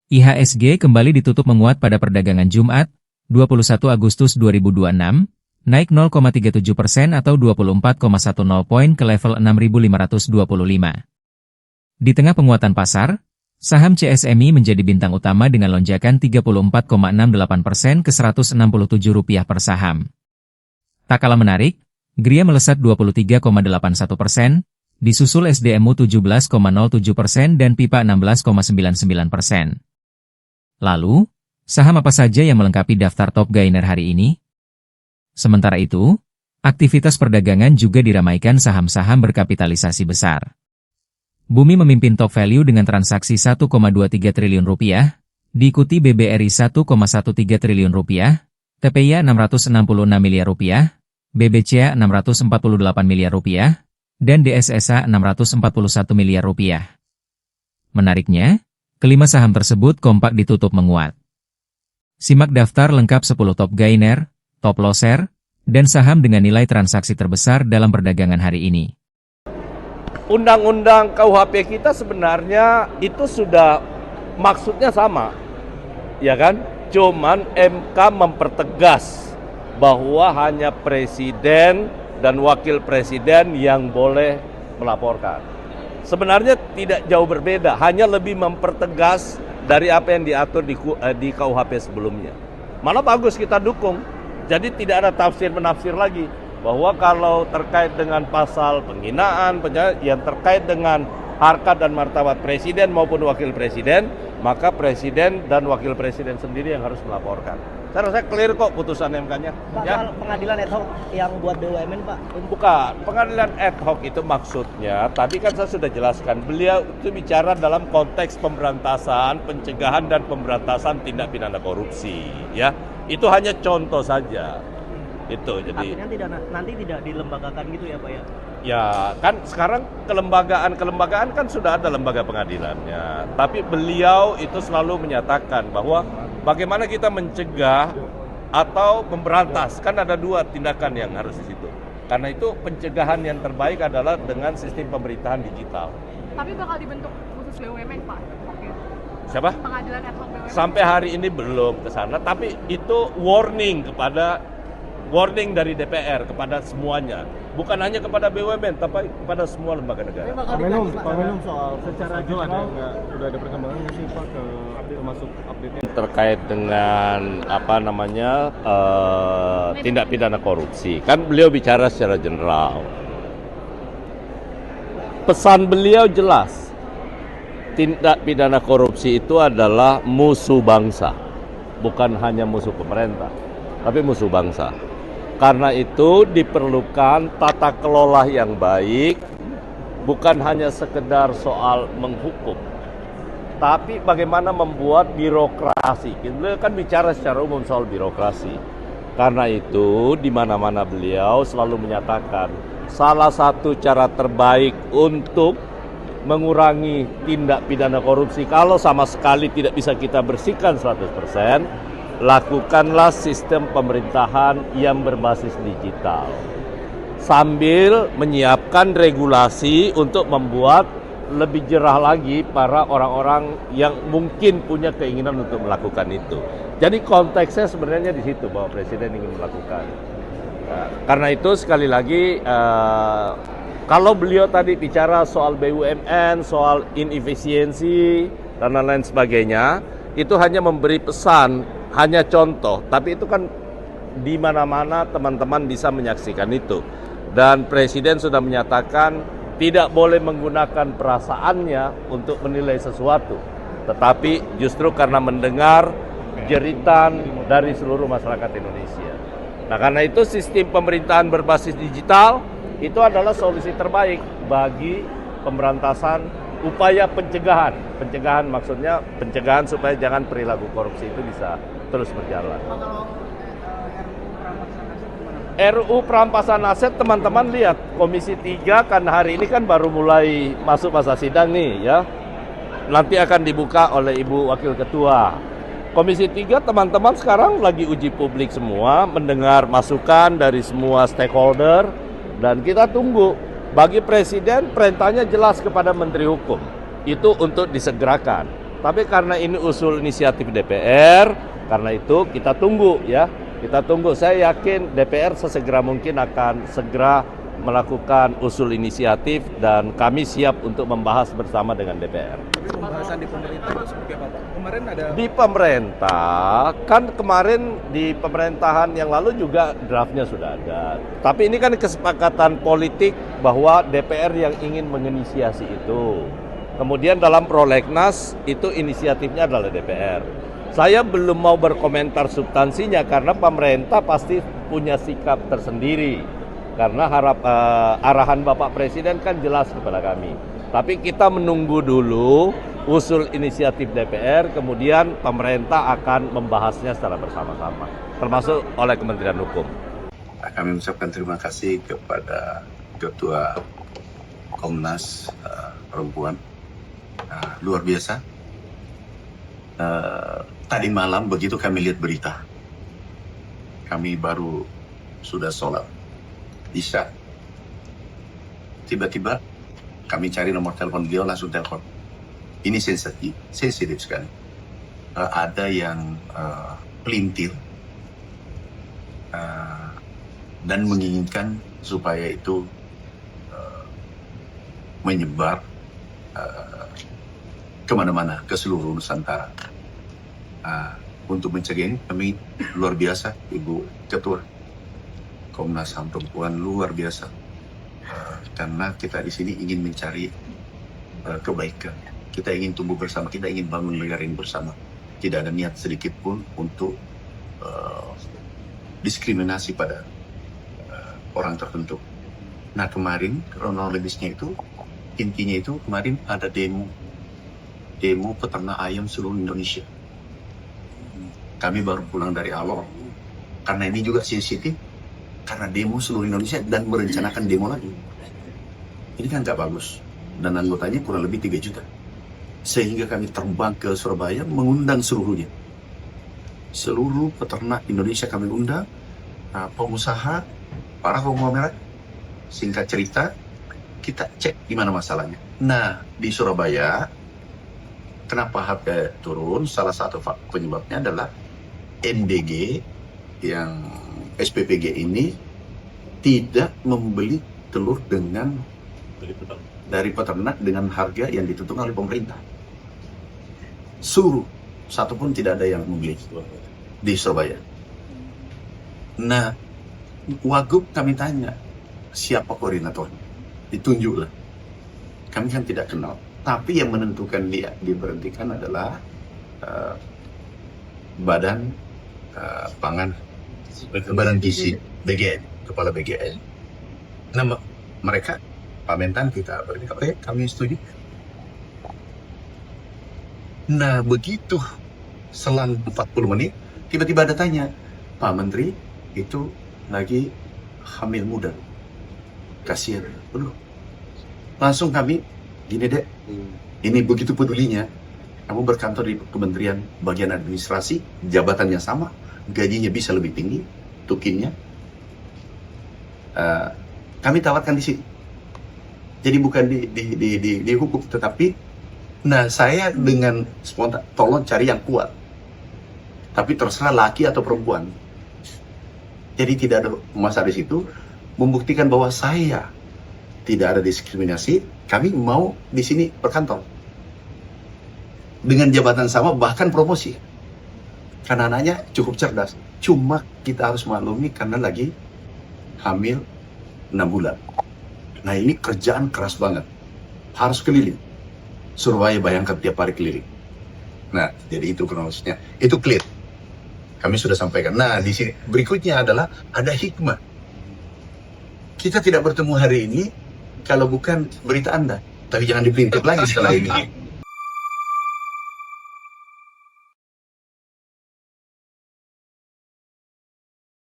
IHSG kembali ditutup menguat pada perdagangan Jumat, 21 Agustus 2026, naik 0,37% atau 24,10 poin ke level 6.525. Di tengah penguatan pasar, saham CSMI menjadi bintang utama dengan lonjakan 34,68% ke Rp167 per saham. Tak kalah menarik, Gria melesat 23,81%, disusul SDMU 17,07% dan Pipa 16,99%. Lalu, saham apa saja yang melengkapi daftar top gainer hari ini? Sementara itu, aktivitas perdagangan juga diramaikan saham-saham berkapitalisasi besar. Bumi memimpin top value dengan transaksi Rp1,23 triliun, diikuti BBRI Rp1,13 triliun, TPIA Rp666 miliar, BBCA Rp648 miliar, dan DSSA Rp641 miliar. Menariknya, kelima saham tersebut kompak ditutup menguat. Simak daftar lengkap 10 top gainer, top loser, dan saham dengan nilai transaksi terbesar dalam perdagangan hari ini. Undang-undang KUHP kita sebenarnya itu sudah maksudnya sama, ya kan? Cuman MK mempertegas bahwa hanya presiden dan wakil presiden yang boleh melaporkan. Sebenarnya tidak jauh berbeda, hanya lebih mempertegas dari apa yang diatur di KUHP sebelumnya. Malah bagus, kita dukung. Jadi tidak ada tafsir-menafsir lagi. Bahwa kalau terkait dengan pasal penghinaan, yang terkait dengan harkat dan martabat presiden maupun wakil presiden, maka presiden dan wakil presiden sendiri yang harus melaporkan. Saya rasa clear kok putusan MK-nya. Pak, ya? Pengadilan ad hoc yang buat BUMN, Pak? Bukan, pengadilan ad hoc itu maksudnya, tadi kan saya sudah jelaskan, beliau itu bicara dalam konteks pemberantasan, pencegahan dan pemberantasan tindak pidana korupsi. Ya, itu hanya contoh saja. Itu jadi. Artinya nanti tidak dilembagakan gitu ya, Pak ya? Ya, kan sekarang kelembagaan kan sudah ada lembaga pengadilannya. Tapi beliau itu selalu menyatakan bahwa bagaimana kita mencegah atau memberantas, kan ada dua tindakan yang harus di situ. Karena itu pencegahan yang terbaik adalah dengan sistem pemerintahan digital. Tapi bakal dibentuk khusus BUMN, Pak? Oke. Siapa? Pengadilan ad hoc BUMN. Sampai hari ini belum ke sana, tapi itu warning dari DPR kepada semuanya, bukan hanya kepada BUMN, tapi kepada semua lembaga negara. Pak Menum, soal secara general sudah ada perkembangan nggak sih Pak termasuk update-nya terkait dengan tindak pidana korupsi? Kan beliau bicara secara general. Pesan beliau jelas, tindak pidana korupsi itu adalah musuh bangsa, bukan hanya musuh pemerintah, tapi musuh bangsa. Karena itu diperlukan tata kelola yang baik, bukan hanya sekedar soal menghukum, tapi bagaimana membuat birokrasi. Beliau kan bicara secara umum soal birokrasi. Karena itu di mana-mana beliau selalu menyatakan salah satu cara terbaik untuk mengurangi tindak pidana korupsi, kalau sama sekali tidak bisa kita bersihkan 100%, lakukanlah sistem pemerintahan yang berbasis digital sambil menyiapkan regulasi untuk membuat lebih jerah lagi para orang-orang yang mungkin punya keinginan untuk melakukan itu. Jadi konteksnya sebenarnya di situ bahwa presiden ingin melakukan. Karena itu sekali lagi kalau beliau tadi bicara soal BUMN, soal inefisiensi dan lain-lain sebagainya, itu hanya memberi pesan, hanya contoh, tapi itu kan di mana-mana teman-teman bisa menyaksikan itu. Dan Presiden sudah menyatakan tidak boleh menggunakan perasaannya untuk menilai sesuatu, tetapi justru karena mendengar jeritan dari seluruh masyarakat Indonesia. Nah, karena itu sistem pemerintahan berbasis digital itu adalah solusi terbaik bagi pemberantasan upaya pencegahan. Pencegahan maksudnya pencegahan supaya jangan perilaku korupsi itu bisa terus berjalan. RUU perampasan aset teman-teman lihat Komisi 3 kan hari ini kan baru mulai masuk masa sidang nih ya. Nanti akan dibuka oleh Ibu Wakil Ketua. Komisi 3 teman-teman sekarang lagi uji publik semua, mendengar masukan dari semua stakeholder dan kita tunggu. Bagi Presiden perintahnya jelas kepada Menteri Hukum. Itu untuk disegerakan. Tapi karena ini usul inisiatif DPR, karena itu kita tunggu ya. Kita tunggu, saya yakin DPR sesegera mungkin akan segera melakukan usul inisiatif dan kami siap untuk membahas bersama dengan DPR. Tapi pembahasan di pemerintah itu seperti apa, Pak? Kemarin ada Di pemerintah, kan kemarin di pemerintahan yang lalu juga draftnya sudah ada. Tapi ini kan kesepakatan politik bahwa DPR yang ingin menginisiasi itu. Kemudian dalam prolegnas itu inisiatifnya adalah DPR. Saya belum mau berkomentar substansinya karena pemerintah pasti punya sikap tersendiri. Karena arahan Bapak Presiden kan jelas kepada kami. Tapi kita menunggu dulu usul inisiatif DPR, kemudian pemerintah akan membahasnya secara bersama-sama, termasuk oleh Kementerian Hukum. Kami mengucapkan terima kasih kepada Ketua Komnas Perempuan, luar biasa. Tadi malam begitu kami lihat berita, kami baru sudah sholat Isya, tiba-tiba kami cari nomor telepon beliau, langsung telepon. Ini sensitif sekali. Ada yang pelintir dan menginginkan supaya itu menyebar kemana-mana ke seluruh Nusantara. Untuk mencegah ini kami luar biasa, Ibu Ketua Komnas HAM Perempuan luar biasa. Karena kita di sini ingin mencari kebaikan. Kita ingin tumbuh bersama, kita ingin bangun negara ini bersama. Tidak ada niat sedikit pun untuk diskriminasi pada orang tertentu. Nah kemarin kronologisnya itu, intinya itu kemarin ada demo peternak ayam seluruh Indonesia. Kami baru pulang dari Alor, karena ini juga sensitif, karena demo seluruh Indonesia dan merencanakan demo lagi. Ini kan nggak bagus, dan anggotanya kurang lebih 3 juta. Sehingga kami terbang ke Surabaya mengundang seluruhnya. Seluruh peternak Indonesia kami undang, pengusaha, para konglomerat. Singkat cerita, kita cek di mana masalahnya. Nah, di Surabaya, kenapa harga turun? Salah satu penyebabnya adalah MBG yang SPPG ini tidak membeli telur dari peternak dengan harga yang ditentukan oleh pemerintah. Suruh satu pun tidak ada yang membeli di Surabaya. Nah, Wagub kami tanya, siapa koordinatornya? Ditunjuklah. Kami kan tidak kenal. Tapi yang menentukan dia diberhentikan adalah Badan Pangan, Badan Gizi, BGN, Kepala BGN. Nah, mereka, Pak Mentan kita berdekat, oke, kami setuju. Nah, begitu selang 40 menit, tiba-tiba ada tanya, Pak Menteri itu lagi hamil muda. Kasihan. Langsung kami, gini dek, ini begitu pedulinya, kamu berkantor di Kementerian Bagian Administrasi, jabatannya sama, gajinya bisa lebih tinggi, tukinnya. Kami tawarkan di sini. Jadi bukan di hukum, tetapi, nah saya dengan spontan, tolong cari yang kuat. Tapi terserah laki atau perempuan. Jadi tidak ada masalah di situ, membuktikan bahwa saya tidak ada diskriminasi, kami mau di sini berkantor. Dengan jabatan sama, bahkan promosi. Karena anaknya cukup cerdas. Cuma kita harus maklumi karena lagi hamil 6 bulan. Nah ini kerjaan keras banget. Harus keliling. Surabaya bayangkan tiap hari keliling. Nah, jadi itu kronologisnya. Itu clear. Kami sudah sampaikan. Nah, di sini berikutnya adalah ada hikmah. Kita tidak bertemu hari ini kalau bukan berita Anda. Tapi jangan dipelintir lagi setelah ini.